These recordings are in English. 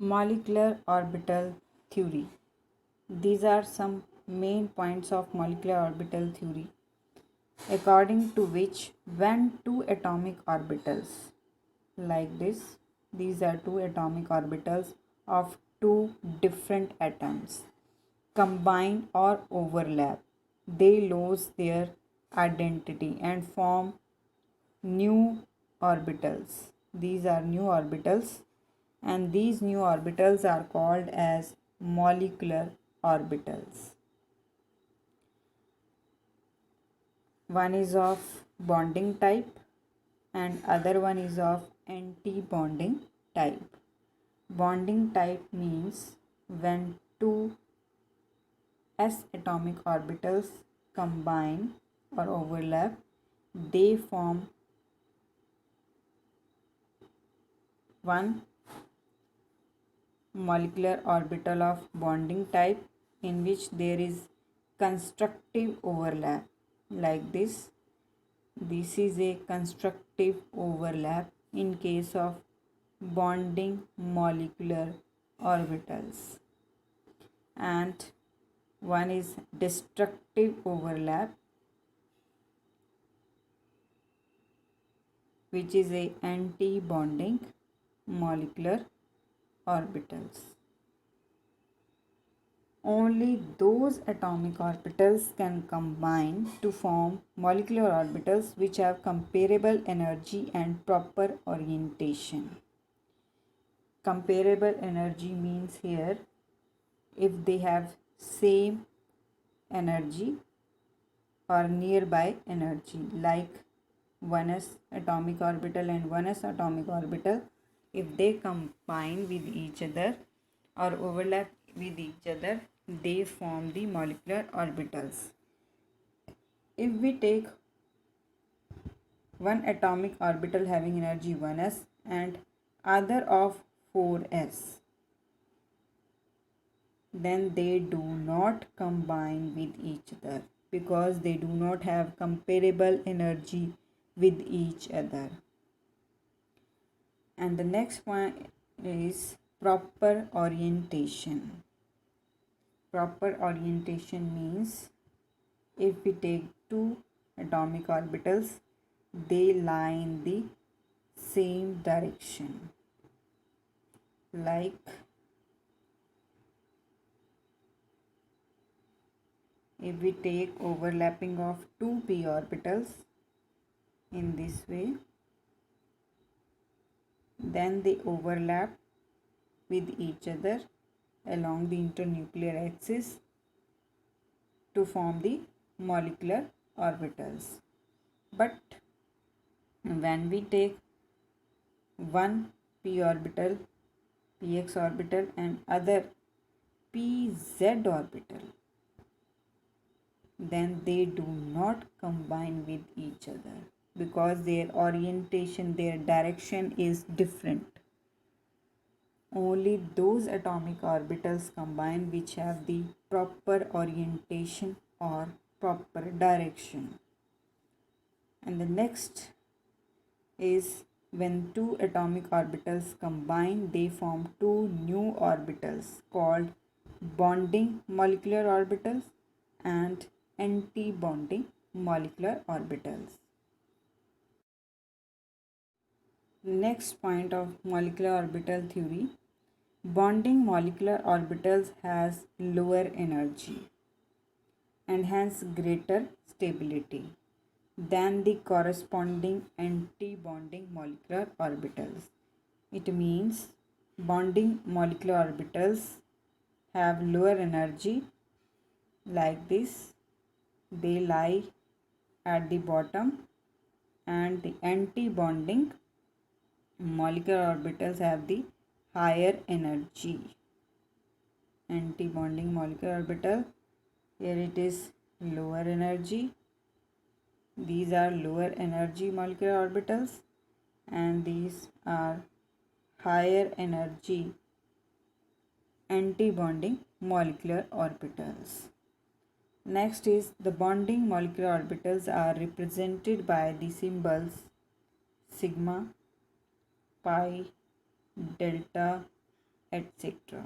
Molecular orbital theory. These are some main points of molecular orbital theory, according to which when two atomic orbitals like this, these are two atomic orbitals of two different atoms combine or overlap, they lose their identity and form new orbitals. These are new orbitals, and these new orbitals are called as molecular orbitals. One is of bonding type and other one is of anti-bonding type. Bonding type means when two s atomic orbitals combine or overlap, they form one molecular orbital of bonding type in which there is constructive overlap like this. This is a constructive overlap in case of bonding molecular orbitals, and one is destructive overlap, which is a anti-bonding molecular orbitals. Only those atomic orbitals can combine to form molecular orbitals which have comparable energy and proper orientation. Comparable energy means here if they have same energy or nearby energy, like 1s atomic orbital and 1s atomic orbital, if they combine with each other or overlap with each other, they form the molecular orbitals. If we take one atomic orbital having energy 1s and other of 4s, then they do not combine with each other because they do not have comparable energy with each other. And the next point is proper orientation. Proper orientation means if we take two atomic orbitals, they lie in the same direction. Like if we take overlapping of two p orbitals in this way, then they overlap with each other along the internuclear axis to form the molecular orbitals. But when we take one p orbital, px orbital and other pz orbital, then they do not combine with each other because their orientation, their direction is different. Only those atomic orbitals combine which have the proper orientation or proper direction. And the next is when two atomic orbitals combine, they form two new orbitals called bonding molecular orbitals and anti-bonding molecular orbitals. Next point of molecular orbital theory, bonding molecular orbitals has lower energy and hence greater stability than the corresponding anti-bonding molecular orbitals. It means bonding molecular orbitals have lower energy like this, they lie at the bottom, and the anti-bonding molecular orbitals have the higher energy. Anti-bonding molecular orbital, here it is lower energy, these are lower energy molecular orbitals, and these are higher energy anti-bonding molecular orbitals. Next is the bonding molecular orbitals are represented by the symbols sigma, pi, delta, etc.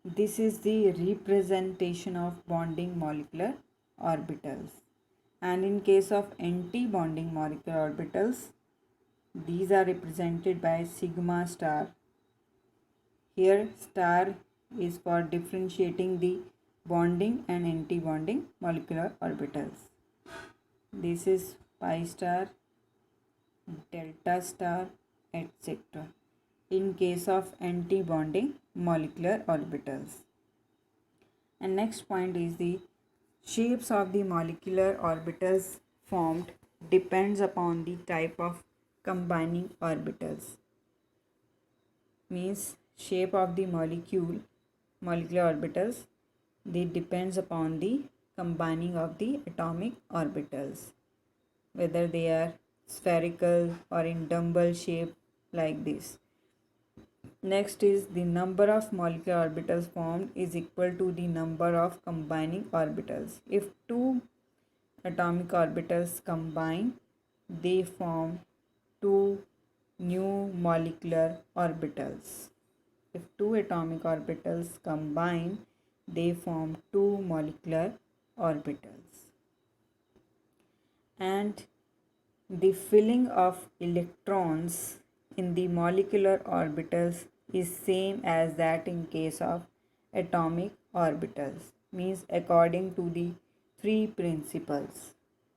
This is the representation of bonding molecular orbitals. And in case of anti-bonding molecular orbitals, these are represented by sigma star. Here star is for differentiating the bonding and anti-bonding molecular orbitals. This is pi star, delta star, etc. in case of anti-bonding molecular orbitals. And next point is the shapes of the molecular orbitals formed depends upon the type of combining orbitals. Means shape of the molecular orbitals, they depends upon the combining of the atomic orbitals, whether they are spherical or in dumbbell shape like this. Next is the number of molecular orbitals formed is equal to the number of combining orbitals. If two atomic orbitals combine, they form two new molecular orbitals. If two atomic orbitals combine, they form two molecular orbitals. And the filling of electrons in the molecular orbitals is same as that in case of atomic orbitals, means according to the three principles,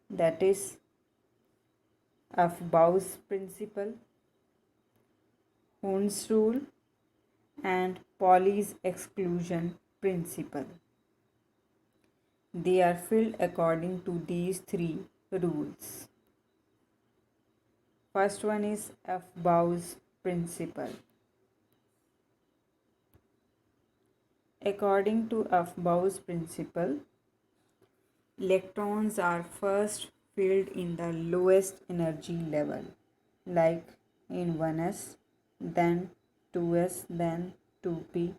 that is Aufbau's principle, Hund's rule, and Pauli's exclusion principle. They are filled according to these three rules. First one is Aufbau's principle. According to Aufbau's principle, electrons are first filled in the lowest energy level, like in 1s, then 2s, then 2p,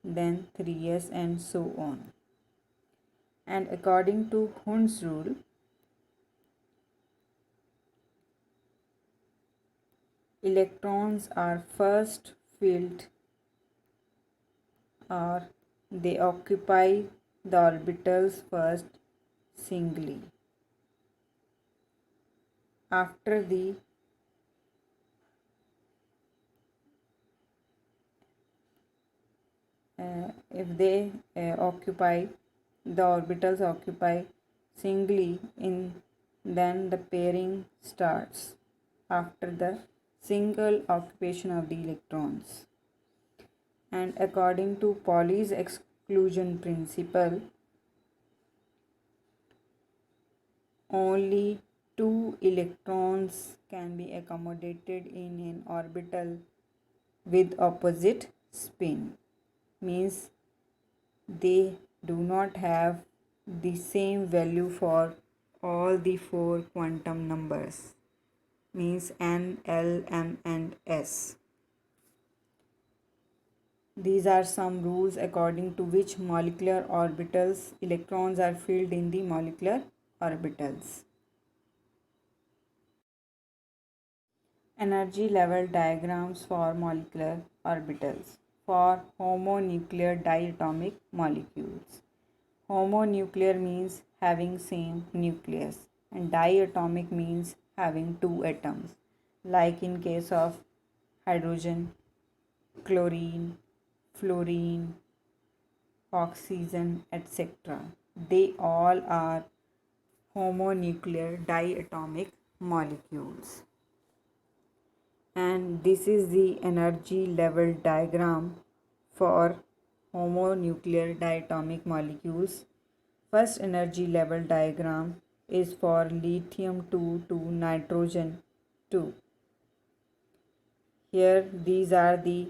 then 3s, and so on. And according to Hund's rule, electrons are first filled, or they occupy the orbitals first singly. After the if they occupy, the orbitals occupy singly in, then the pairing starts after the single occupation of the electrons. And according to Pauli's exclusion principle, only two electrons can be accommodated in an orbital with opposite spin, means they do not have the same value for all the four quantum numbers, means n, l, m, and s. These are some rules according to which molecular orbitals electrons are filled in the molecular orbitals. Energy level diagrams for molecular orbitals for homonuclear diatomic molecules. Homonuclear means having same nucleus, and diatomic means having two atoms, like in case of hydrogen, chlorine, fluorine, oxygen, etc. They all are homonuclear diatomic molecules. And this is the energy level diagram for homonuclear diatomic molecules. First energy level diagram is for lithium 2 to nitrogen 2. Here these are the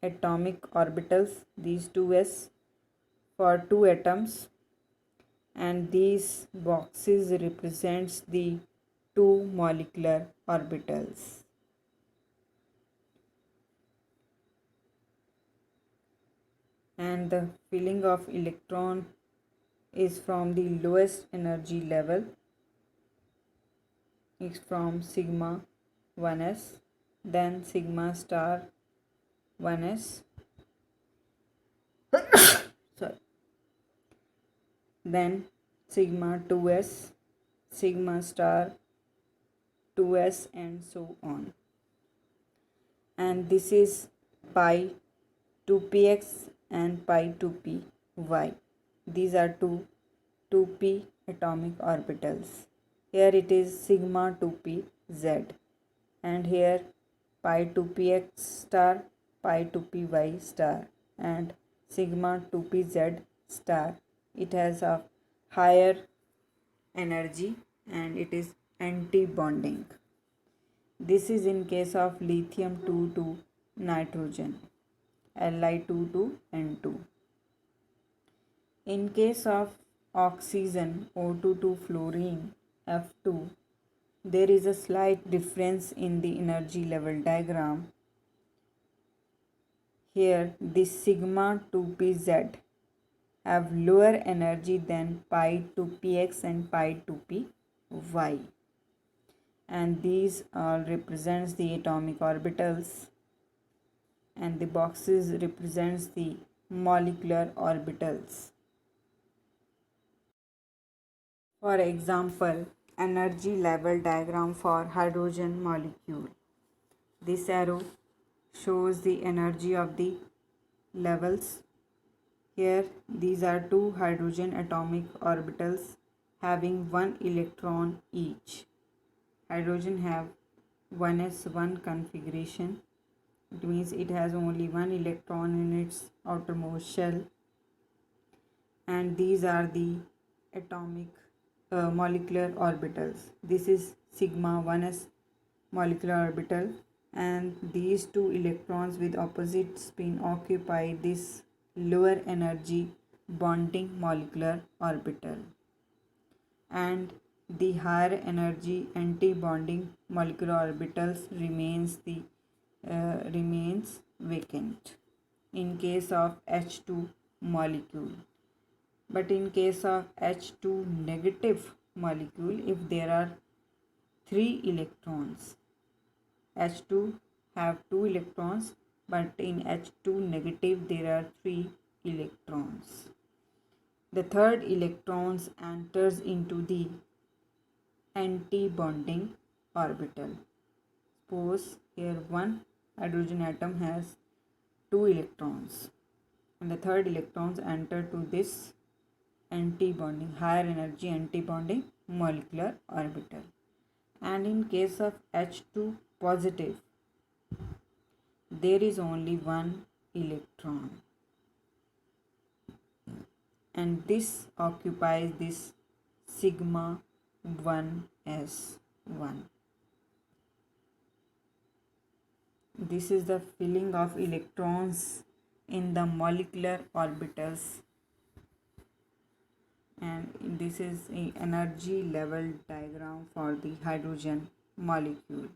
atomic orbitals, these 2s for two atoms, and these boxes represents the two molecular orbitals. And the filling of electron is from the lowest energy level, is from sigma 1s, then sigma star, 1s, sorry, then sigma 2s, sigma star 2s, and so on. And this is pi 2px and pi 2py. These are two 2p atomic orbitals. Here it is sigma 2pz, and here pi 2px star, pi 2py star, and sigma 2pz star. It has a higher energy and it is anti-bonding. This is in case of lithium 2 to nitrogen, Li2 to N2. In case of oxygen O2 to fluorine F2, there is a slight difference in the energy level diagram. Here this sigma 2pz have lower energy than pi 2px and pi 2py, and these all represents the atomic orbitals, and the boxes represents the molecular orbitals. For example, energy level diagram for hydrogen molecule. This arrow shows the energy of the levels. Here these are two hydrogen atomic orbitals having one electron each. Hydrogen have 1s1 configuration. It means it has only one electron in its outermost shell. And these are the atomic molecular orbitals. This is sigma 1s molecular orbital, and these two electrons with opposite spin occupy this lower energy bonding molecular orbital, and the higher energy anti-bonding molecular orbitals remains vacant in case of H2 molecule. But in case of H2 negative molecule, if there are 3 electrons, H2 have 2 electrons, but in H2 negative there are 3 electrons. The third electrons enters into the anti-bonding orbital. Suppose here one hydrogen atom has 2 electrons, and the third electrons enter to this anti-bonding, higher energy anti-bonding molecular orbital. And in case of H2 positive, there is only one electron, and this occupies this sigma 1s1. This is the filling of electrons in the molecular orbitals, and this is an energy level diagram for the hydrogen molecule.